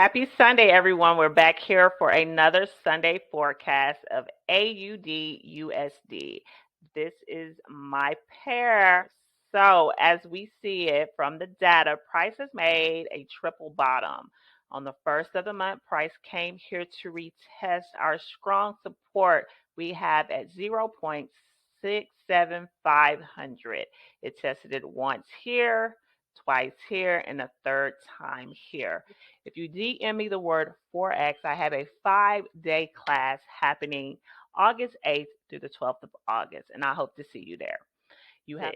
Happy Sunday, everyone. We're back here for another Sunday forecast of AUD USD. This is my pair. So, as we see it from the data, price has made a triple bottom. On the first of the month, price came here to retest our strong support we have at 0.67500. It tested it once here, twice here, and a third time here. If you DM me the word Forex, I have a 5-day class happening August 8th through the 12th of August, and I hope to see you there. You have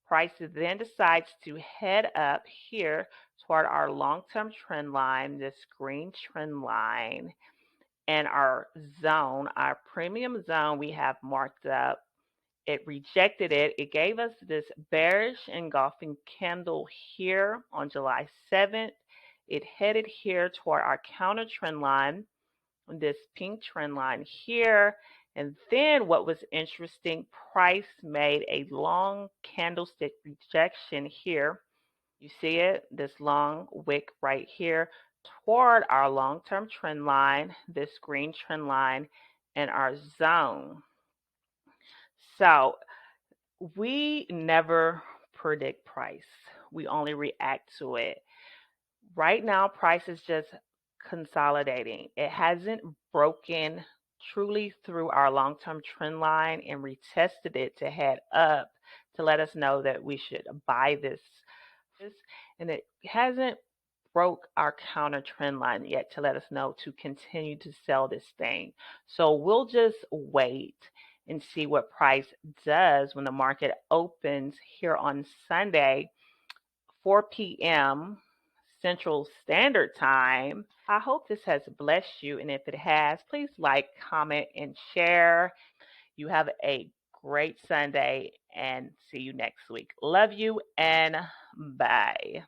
price then decides to head up here toward our long-term trend line, this green trend line, and our zone, our premium zone we have marked up. It rejected it. It gave us this bearish engulfing candle here on July 7th. It headed here toward our counter trend line, this pink trend line here. And then what was interesting, price made a long candlestick rejection here. You see it, this long wick right here toward our long-term trend line, this green trend line, and our zone. So we never predict price. We only react to it. Right now, price is just consolidating. It hasn't broken truly through our long-term trend line and retested it to head up to let us know that we should buy this. And it hasn't broke our counter trend line yet to let us know to continue to sell this thing. So we'll just wait and see what price does when the market opens here on Sunday, 4 p.m. Central Standard Time. I hope this has blessed you, and if it has, please like, comment, and share. You have a great Sunday, and see you next week. Love you, and bye.